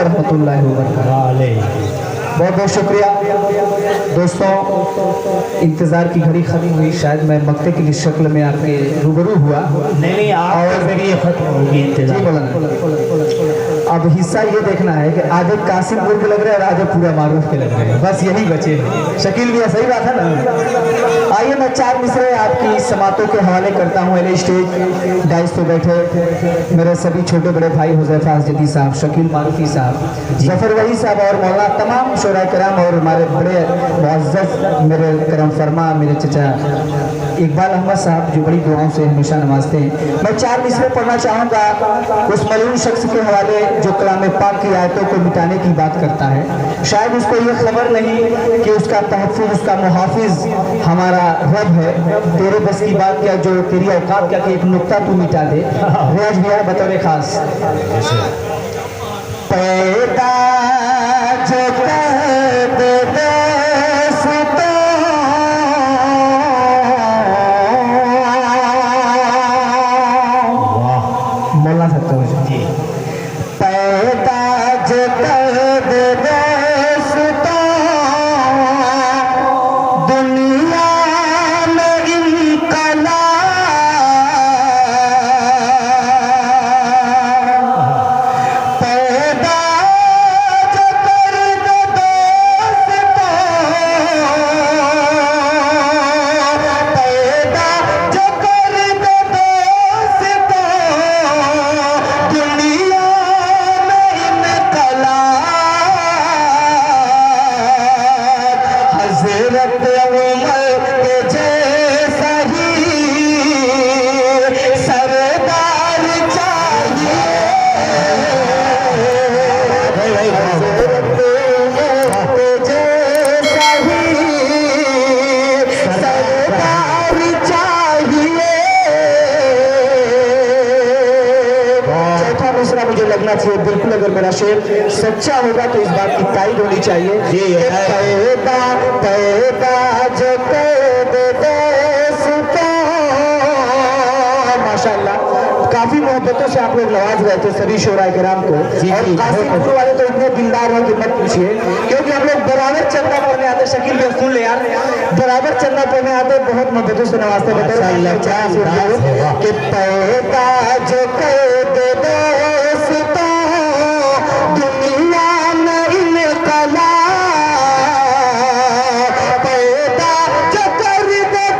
व रहमतुल्लाहि व बरकातहू। बहुत बहुत शुक्रिया दोस्तों। इंतज़ार की घड़ी खत्म हुई, शायद मैं मक्ते की शक्ल में आपके रूबरू हुआ। नहीं और ये खत्म होगी इंतजार। अब हिस्सा ये देखना है कि आधे कासिमपुर के लग रहे हैं और आधे पूरा मारूफ के लग रहे हैं, बस यही बचे। शकील भैया सही बात है ना। आइए मैं 4 मिसरे आपकी समातों के हवाले करता हूँ। एल स्टेज डाइस पे बैठे मेरे सभी छोटे बड़े भाई हुज़ैफा जदी साहब, शकील मारूफी साहब, जफर वही साहब और मौलाना तमाम शोरा कराम और हमारे बड़े मुअज़्ज़ज़ मेरे करम फरमा मेरे चचा इकबाल अहमद साहब जो बड़ी दुआओं से हमेशा नवाजते हैं। मैं 4 मिसरे पढ़ना चाहूँगा उस मलून शख्स के हवाले जो कलाम पाक की आयतों को मिटाने की बात करता है। शायद उसको ये खबर नहीं कि उसका तहफ़्फ़ुज़, उसका मुहाफ़िज़ हमारा रब है। तेरे बस की बात क्या, जो तेरी औकात क्या कि एक नुक्ता तू मिटा दे। रियाज भी है बतौर खास। पैदा जो कर दे बोलना सकते हो जी। पैदा जो कर दे दुनिया में इनकलाब, पैदा जो कर दे पैदा जो कर दे दुनिया में इनकलाब, हज़रत उमर के जैसा ही सरदार चाहिए। हज़रत उमर के जैसा ही सरदार चाहिए। चौथा मिसरा मुझे लगना चाहिए बिल्कुल, अगर मेरा शेर सच्चा होगा तो इस बात की तारीफ होनी चाहिए। पैदा पैदा जो कर दे माशाअल्लाह, काफी मोहब्बतों से आप लोग नवाज रहे थे सभी शोरा किराम को। और कासिमपुर वाले तो इतने दिलदार हैं कि मत पूछिए, क्योंकि हम लोग बराबर चंदा पढ़ने आते। शकील भी सुन ले यार, बराबर चंदा पढ़ने आते, बहुत मोहब्बतों से नवाजते कि पैदा जो कर दे दुनिया में इनकलाब, पैदा जो कर दे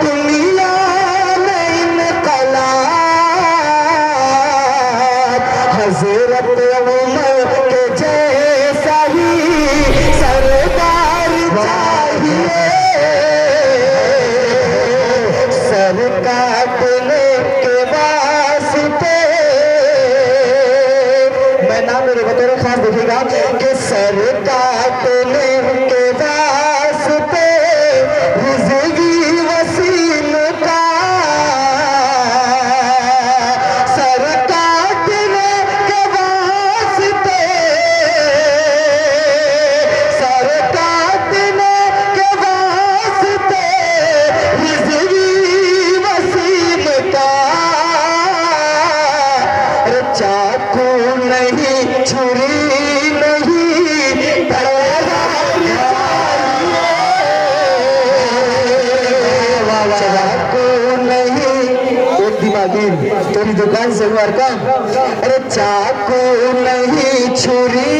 दुनिया में इनकलाब, हज़रत उमर के जैसा ही सरदार चाहिए। सर काटने के वास्ते, मैं नाम मेरे बतौर खास देखिएगा कि सर काटने के वास्ते रिज़्क़ी वसीम का, सर काटने के वास्ते, सर काटने के वास्ते रिज़्क़ी वसीम का, चाकू नहीं छुरी नहीं चाकू नहीं, एक दिमागी तेरी दुकान से हुआ काम। अरे चाकू नहीं छुरी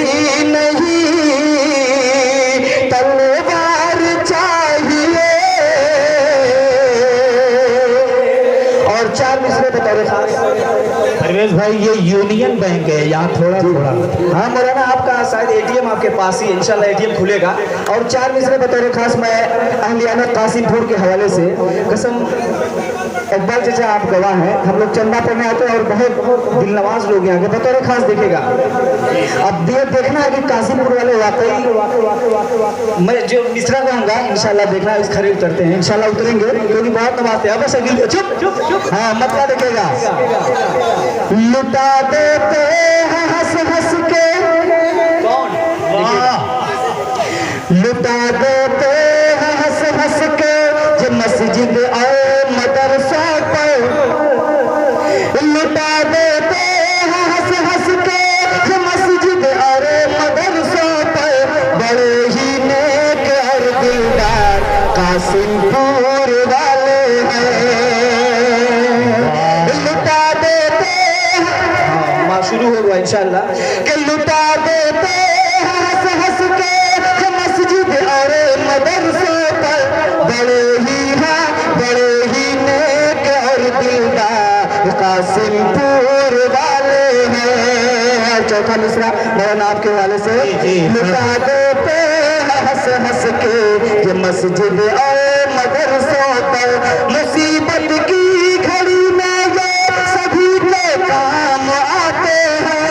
नहीं तलवार चाहिए। और 4 मिसरे बता परवेज भाई, ये यूनियन बैंक है यहाँ थोड़ा थोड़ा। हाँ मौलाना, आपका शायद एटीएम आपके पास ही, इंशाल्लाह एटीएम खुलेगा। और 4 मिसरे बतौर खास मैं अहलियाना कासिमपुर के हवाले से कसम, इकबाल चाचा आप गवाह हैं, हम लोग चंदा पढ़ने आते हैं और बहुत दिल नवाज लोग यहाँ के, बतौर खास देखेगा। अब देखना है कि कासिमपुर वाले वाकई, मैं जो मिसरा कहूँगा इंशाल्लाह देखना इस खरीद उतरते हैं, इंशाल्लाह उतरेंगे क्योंकि बहुत नवाजते हैं। बस अगली चुप चुप, हाँ मत क्या देखेगा। लुटा देते हैं हंस हंस के, लुटा देते हैं हंस हंस के जो मस्जिद और मदरसा पर, लुटा देते इंशाल्लाह कि लुटा देते हंस हंस के मस्जिद और मदरसों पर, बड़े ही नेक और दिलदार कासिमपुर वाले हैं। और चौथा मिसरा मेरा नाम के वाले से, लुटा देते हंस हंस के ये मस्जिद और मदरसों पर, मुसीबत की घड़ी में ये सभी के काम आते हैं,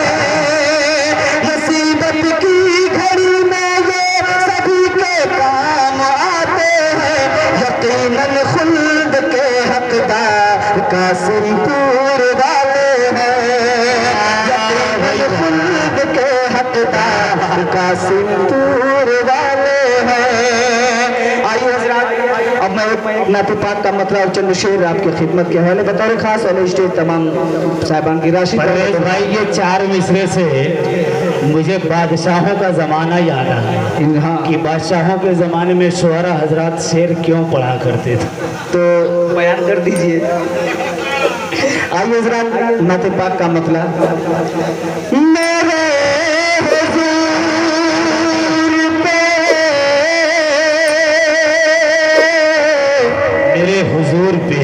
मुसीबत की घड़ी में ये सभी के काम आते हैं, यकीनन खुल्द के हकदार कासिमपुर वाले हैं, यकीनन खुल्द के हकदार कासिमपुर वाले हैं। आइए हज़रात, अब मैं नाते पाक का मतलब चंद शेर आपकी खिदमत के हवाले बतौर खास और स्टेज तमाम साहिबान की राशि। परवेज भाई ये 4 मिसरे से मुझे बादशाहों का ज़माना याद आ गया। हाँ, कि बादशाहों के ज़माने में शुअरा हजरात शेर क्यों पढ़ा करते थे, तो बयान कर दीजिए। आइए हज़रात, नाते पाक का मतलब, मेरे हुजूर पे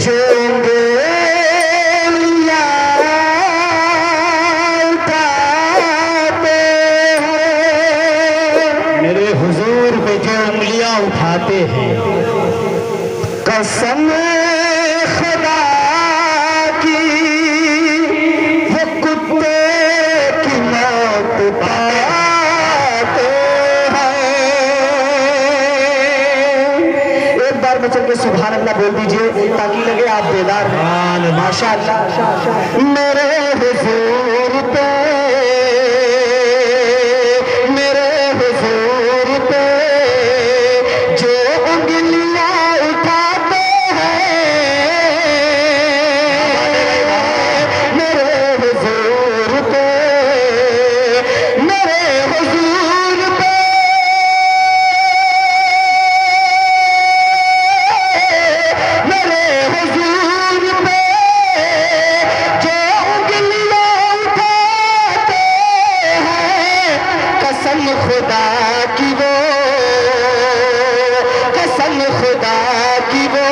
मेरे हुजूर पे जो उंगलियां उठाते हैं, कसम खुदा की वो कुत्ते की मौत पाते हैं। एक बार में चल के सुभान अल्लाह बोल दीजिए ताकि लगे आप बेदार हैं। माशाअल्लाह। मेरे हुजूर पे, मेरे हुजूर पे जो उंगलियां उठाते हैं, मेरे हुजूर पे, मेरे हुजूर पे, मेरे हुजूर पे जो उंगलियां उठाते हैं, कसम खुदा की वो, कसम खुदा की वो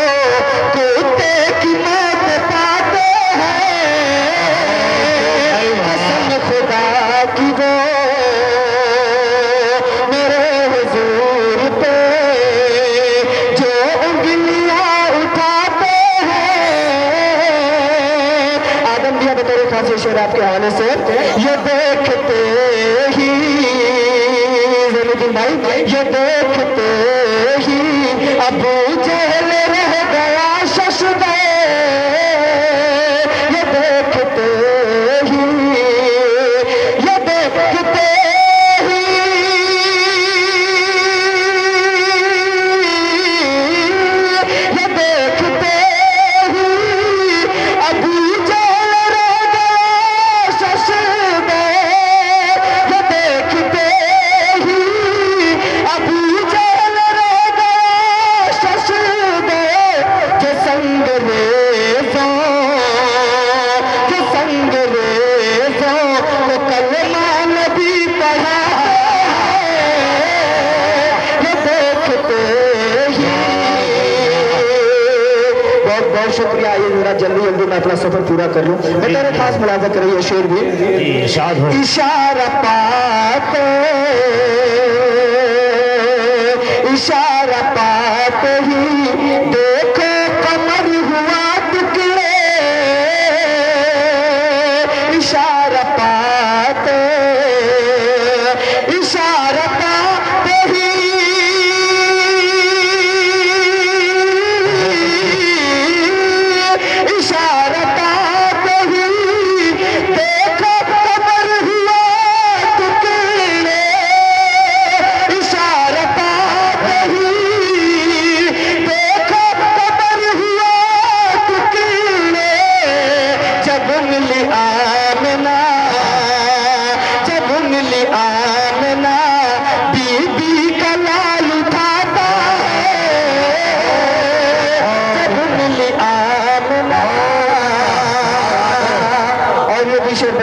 कुत्ते की मौत पाते हैं, कसम खुदा की वो मेरे हुजूर पे जो उंगलियां उठाते हैं। आदम दिया बतौर खास शेर आपके हवाले से, ये देखते ही जैनुद्दीन भाई, ये देखते ही अबू जहल रह गया शशदे, ये देखते ही, ये देखते ही, ये देखते ही अबू जहल रह गया शशदे, ये देखते ही अबू जहल रह गया शशदे, जो संग रेज़ों, जो संग रेज़ों को कलमा नबी पढ़ा है, ये देखते ही। बहुत बहुत शुक्रिया। आइए जरा जल्दी जल्दी मैं अपना सफर पूरा कर लूँ। बेटा खास मुलाजा करिए शेर भी। इरशाद हो। इशारा पाते, इशारा पाते ही देखो कमर हुआ टुकड़े, इशारा पाते, इशारा पाते ही, इशारा पाते ही देखो कमर हुआ टुकड़े, इशारा पाते ही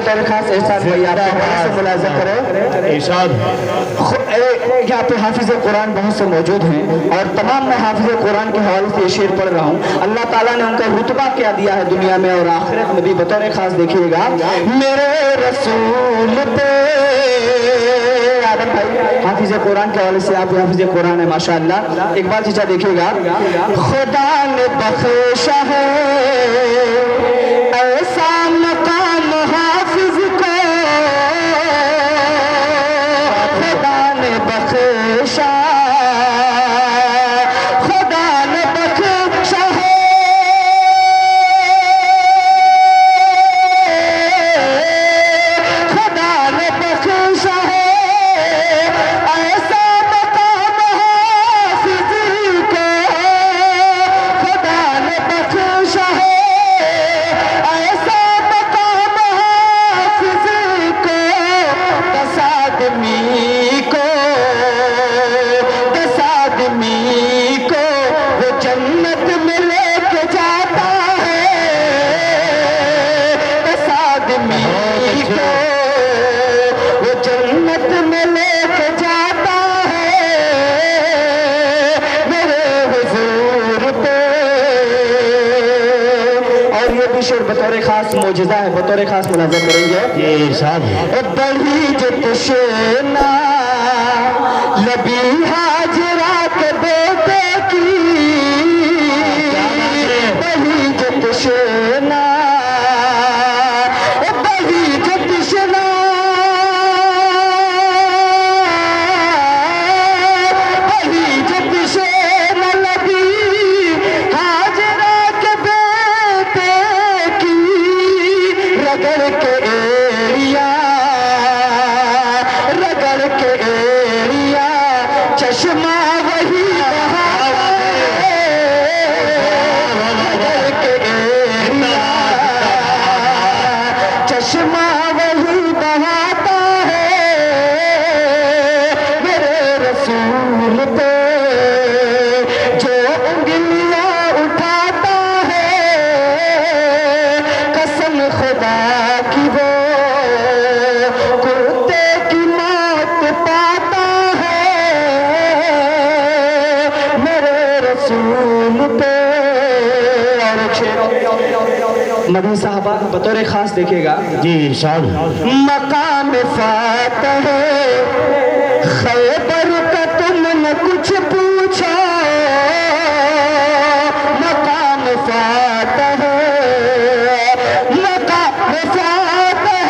बतौर खास एहसान भाई आप से मुलाजा करें। इरशाद यहाँ पे हाफिज कुरान बहुत से मौजूद हैं और तमाम मैं हाफिज कुरान के हवाले से ये शेर पढ़ रहा हूँ। अल्लाह ताला ने उनका रुतबा क्या दिया है दुनिया में और आखिरत में भी, बतौर खास देखिएगा। मेरे रसूल पे आदम भाई हाफिज कुरान के हवाले से, आप हाफिज कुरान है माशाअल्लाह। एक बार चीजा देखिएगा, खुदा ने बख्शा है ऐसा मकाम हाफिज को, खुदा ने बख्शा, खुदा ने बख्शा है, खुदा ने बख्शा है ऐसा मकाम हाफिज को, खुदा ने बख्शा है ऐसा मकाम हाफिज को, दस आदमी को, दस आदमी को वो जन्नत में लेके जाता है, दस आदमी को वो जन्नत में लेके जाता है मेरे हुजूर पे। और ये भी शेर बतौर खास मौजज़ा है, बतौर खास मुलाजा करेंगे। ये इरशाद है। बड़ी जो तुशना लबी हाजरा के बेटे की, बड़ी जो तुशना, बड़ी जो तुशना, बड़ी जो तुशना लबी हाजरा के बेटे की, रगड़ के एरिया, रगड़ के एरिया चश्मा वही बहाता है, रगड़ के एरिया चश्मा वही बहाता है मेरे रसूल पे, जो उंगलियां उठाता है कसम खुदा की वो कुत्ते की मौत पाता है मेरे रसूल पे। और मदी साहबा बतौर खास देखिएगा। जी इरशाद है। मकाम फातह खैबर का तुम न कुछ पूछो, मकाम फातह, मकाम फातह,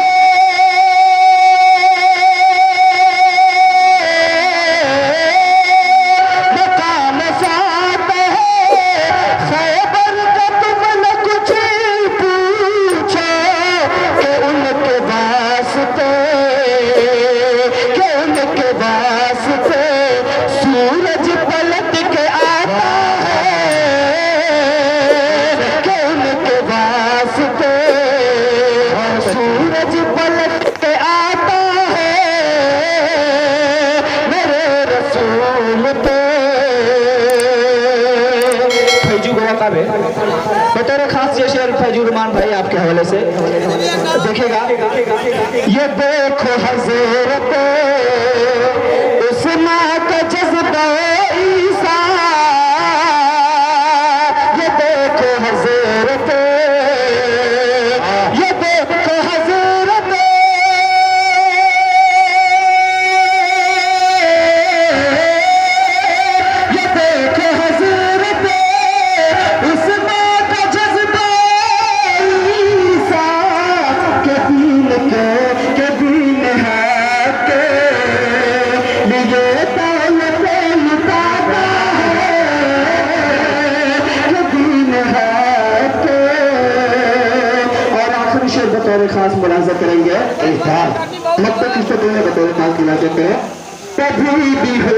मकाम फातह खैबर का तुम न कुछ पूछो, कि उनके वास्ते, कि उनके वास्ते सूरज पलट के आता है, कि उनके वास्ते सूरज पलट के आता है मेरे रसूल पे। फैजू गोवा का भी बतौर खास ये शेर फैजू रहमान भाई आपके हवाले से देखिएगा। ये देखो हज़रत उस्मा का जज्बा ईसा, ये देखो हज़रत, ये देखो हज़रत, ये देखो हज़रत उस्मा का जज्बा ईसा, के दीन है के लिए तालते लुटाता है, के दीन है के। और आखिरी शेर बतौर खास मुलाजा करेंगे। मकतब किससे बतौर खास मुलाजा करें। कभी भी हो